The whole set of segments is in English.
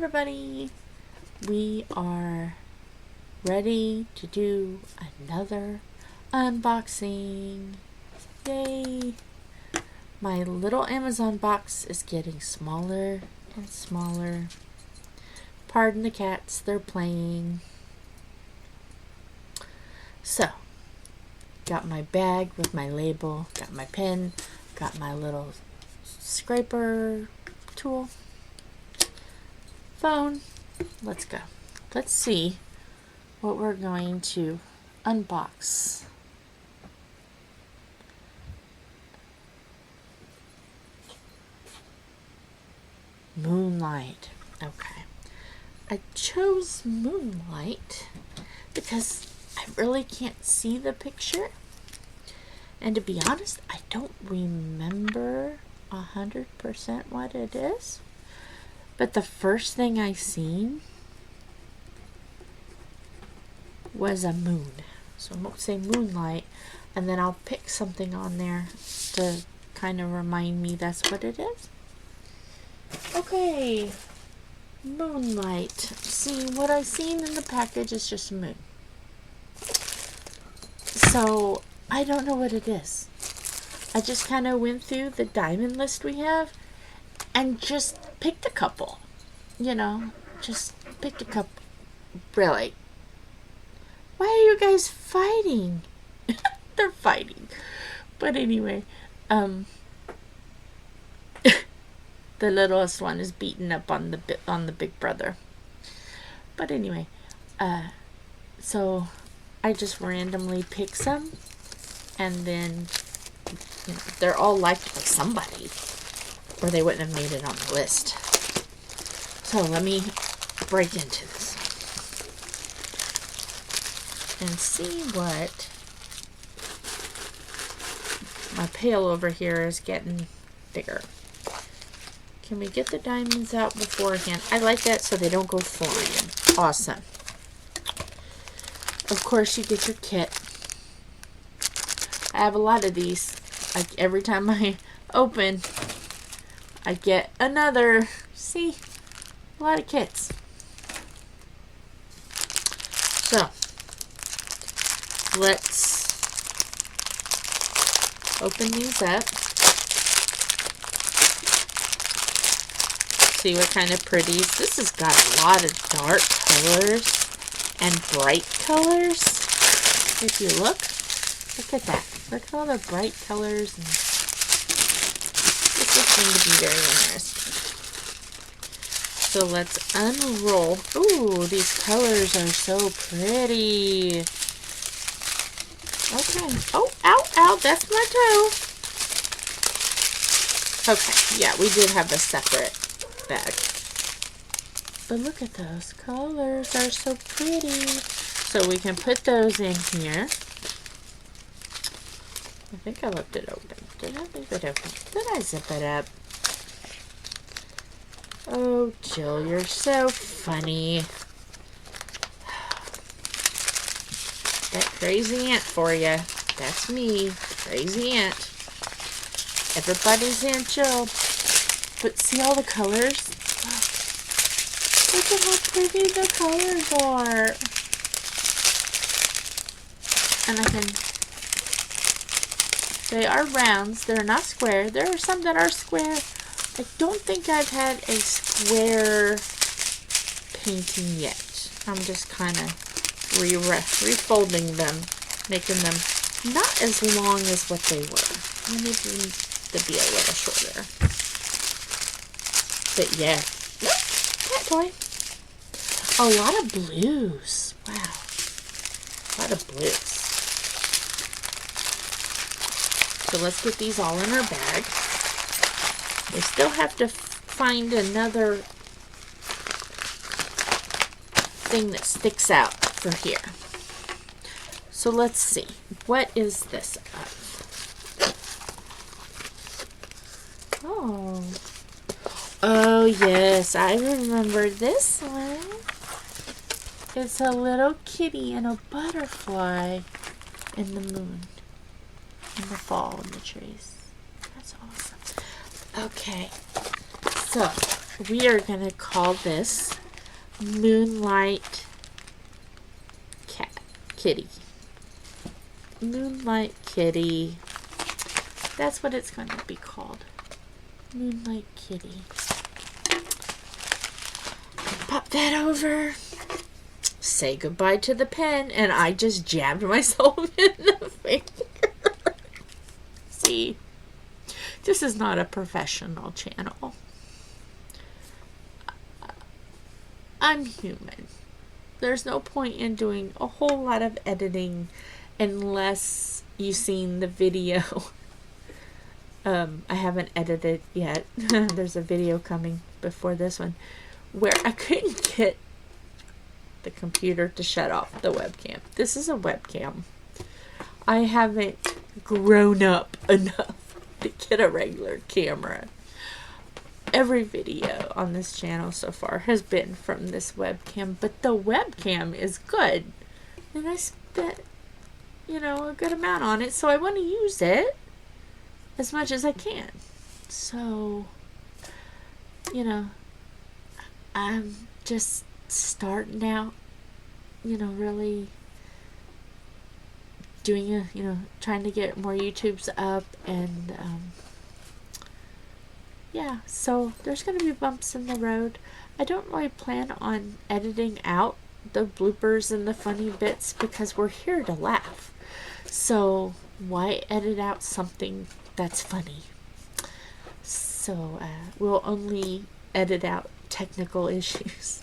everybody, we are ready to do another unboxing. Yay! My little Amazon box is getting smaller and smaller. Pardon the cats, they're playing. So, got my bag with my label, got my pen, got my little scraper tool, phone. Let's go. Let's see what we're going to unbox. Moonlight. Okay. I chose Moonlight because I really can't see the picture. And to be honest, I don't remember 100% what it is. But the first thing I seen was a moon. So I'm going to say Moonlight, and then I'll pick something on there to kind of remind me that's what it is. Okay, Moonlight. See, what I seen in the package is just a moon. So I don't know what it is. I just kind of went through the diamond list we have and just picked a couple. You know, just picked a couple. Really. Why are you guys fighting? They're fighting. But anyway, the littlest one is beaten up on the big brother. But anyway, so I just randomly pick some, and then they're all liked by somebody, or they wouldn't have made it on the list. So let me break into this and see what my pail over here is getting bigger. Can we get the diamonds out beforehand? I like that so they don't go flying. Awesome. Of course, you get your kit. I have a lot of these. Like every time I open, I get another. See? A lot of kits. So, let's open these up. See what kind of pretties. This has got a lot of dark colors and bright colors. If you look at that. Look at all the bright colors. And this is going to be very interesting. So let's unroll. Ooh, these colors are so pretty. Okay. Oh, ow, ow, that's my toe. Okay, yeah, we did have a separate bag. But look at those colors, are so pretty. So we can put those in here. I think I left it open. Did I leave it open? Did I zip it up? Oh, Jill, you're so funny. That crazy aunt for you. That's me, crazy aunt. Everybody's Aunt Jill. But see all the colors? Look at how pretty the colors are. And I can... They are rounds. They're not square. There are some that are square. I don't think I've had a square painting yet. I'm just kind of refolding them, making them not as long as what they were. I need them to be a little shorter. But yeah. Nope. Cat toy. A lot of blues. Wow. A lot of blues. So let's get these all in our bag. We still have to find another thing that sticks out for here. So let's see. What is this of? Oh. Oh yes, I remember this one. It's a little kitty and a butterfly in the moon. In the fall in the trees. That's awesome. Okay, so we are going to call this Moonlight Kitty. Moonlight Kitty. That's what it's going to be called. Moonlight Kitty. Pop that over. Say goodbye to the pen. And I just jabbed myself in the finger. See? This is not a professional channel. I'm human. There's no point in doing a whole lot of editing unless you've seen the video. I haven't edited yet. There's a video coming before this one where I couldn't get the computer to shut off the webcam. This is a webcam. I haven't grown up enough to get a regular camera. Every video on this channel so far has been from this webcam, but the webcam is good. And I spent, a good amount on it, so I want to use it as much as I can. So, I'm just starting out, really doing trying to get more YouTubes up, and yeah, so there's going to be bumps in the road. I don't really plan on editing out the bloopers and the funny bits because we're here to laugh. So why edit out something that's funny? So we'll only edit out technical issues.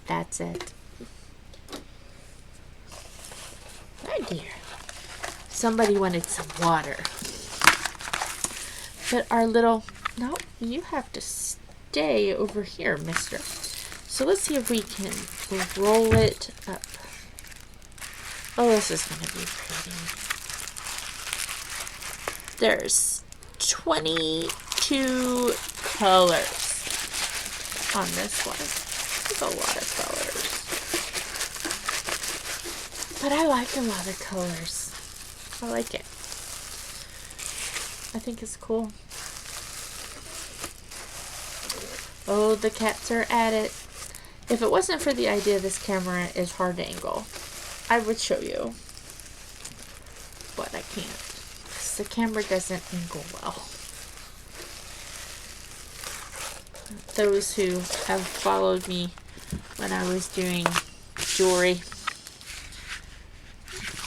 That's it. Oh dear. Somebody wanted some water. But our little... No, you have to stay over here, mister. So let's see if we can roll it up. Oh, this is going to be pretty. There's 22 colors on this one. That's a lot of colors. But I like a lot of colors. I like it. I think it's cool. Oh, the cats are at it. If it wasn't for the idea this camera is hard to angle, I would show you. But I can't. Because the camera doesn't angle well. Those who have followed me when I was doing jewelry,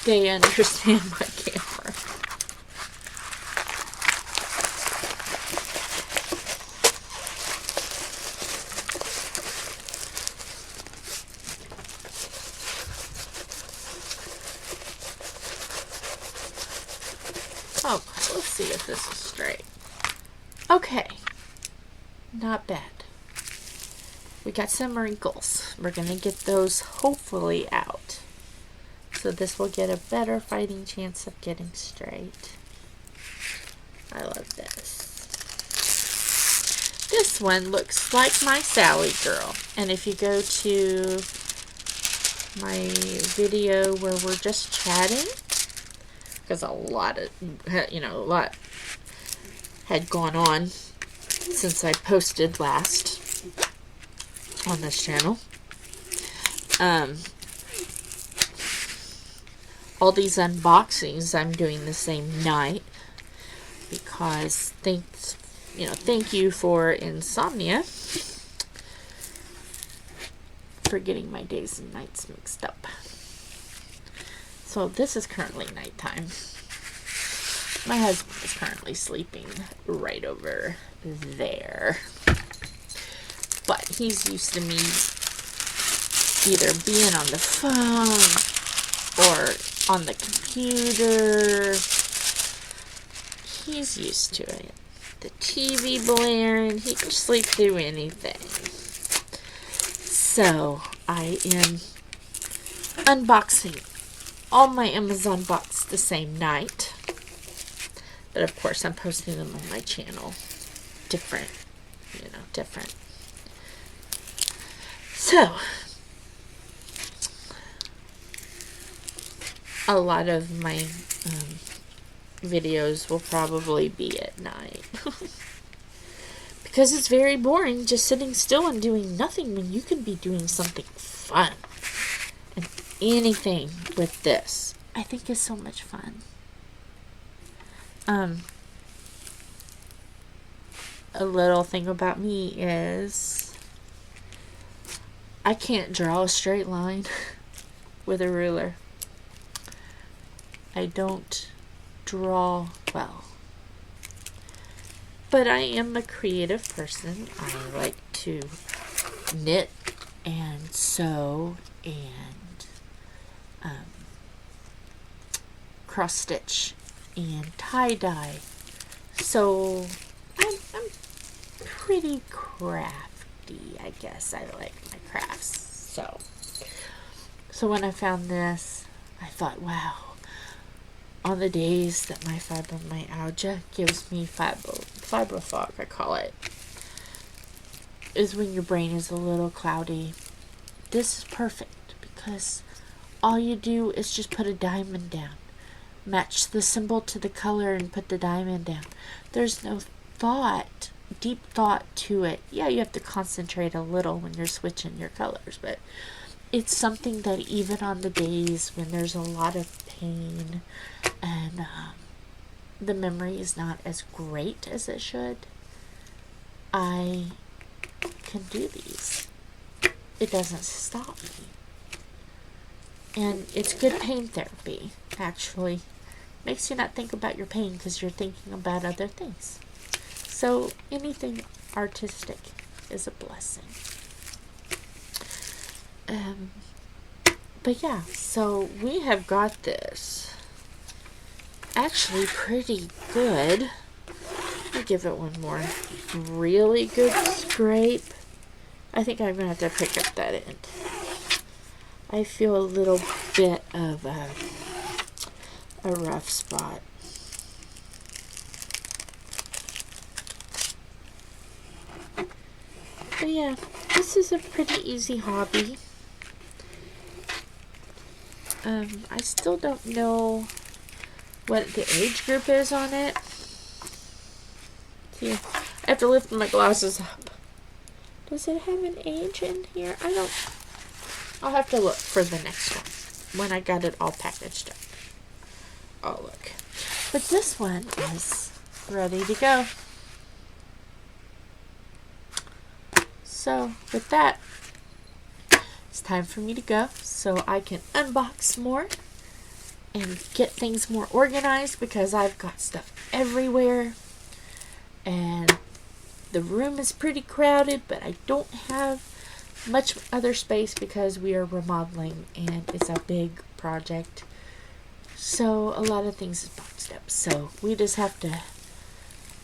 they understand my camera. Oh, let's see if this is straight. Okay. Not bad. We got some wrinkles. We're going to get those hopefully out. So this will get a better fighting chance of getting straight. I love this. This one looks like my Sally girl. And if you go to my video where we're just chatting, because a lot had gone on since I posted last on this channel. All these unboxings I'm doing the same night because thank you for Insomnia for getting my days and nights mixed up. So this is currently nighttime. My husband is currently sleeping right over there. But he's used to me either being on the phone or on the computer. He's used to it. The TV blaring, he can sleep through anything. So I am unboxing all my Amazon box the same night. But of course I'm posting them on my channel. Different. So a lot of my videos will probably be at night. Because it's very boring just sitting still and doing nothing when you can be doing something fun. And anything with this, I think, is so much fun. A little thing about me is I can't draw a straight line with a ruler. I don't draw well. But I am a creative person. I like to knit and sew and cross stitch and tie dye. So I'm pretty crafty, I guess. I like my crafts. So when I found this, I thought, wow. On the days that my fibromyalgia gives me fibro fog, I call it, is when your brain is a little cloudy. This is perfect because all you do is just put a diamond down. Match the symbol to the color and put the diamond down. There's no thought, deep thought to it. Yeah, you have to concentrate a little when you're switching your colors, but it's something that even on the days when there's a lot of pain and the memory is not as great as it should, I can do these. It doesn't stop me. And it's good pain therapy, actually. Makes you not think about your pain because you're thinking about other things. So anything artistic is a blessing. But yeah, so we have got this actually pretty good. Let me give it one more really good scrape. I think I'm going to have to pick up that end. I feel a little bit of a rough spot. But yeah, this is a pretty easy hobby. I still don't know what the age group is on it. See, I have to lift my glasses up. Does it have an age in here? I'll have to look for the next one when I got it all packaged up. I'll look. But this one is ready to go. So with that, it's time for me to go so I can unbox more and get things more organized because I've got stuff everywhere and the room is pretty crowded, but I don't have much other space because we are remodeling and it's a big project. So a lot of things is boxed up. So we just have to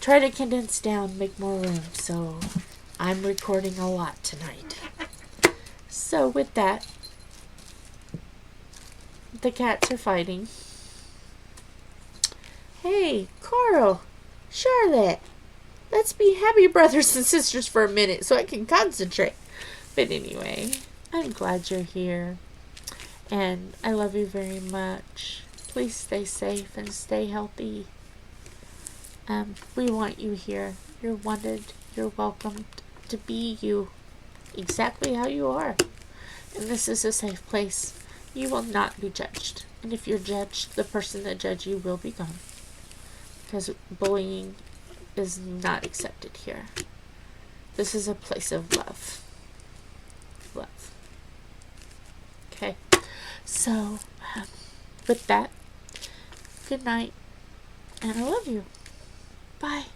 try to condense down, make more room. So I'm recording a lot tonight. So with that, the cats are fighting. Hey, Carl, Charlotte, let's be happy brothers and sisters for a minute so I can concentrate. But anyway, I'm glad you're here. And I love you very much. Please stay safe and stay healthy. We want you here. You're wanted. You're welcome to be you. Exactly how you are. And this is a safe place. You will not be judged. And if you're judged, the person that judged you will be gone. Because bullying is not accepted here. This is a place of love. Love. Okay. So, with that, good night. And I love you. Bye.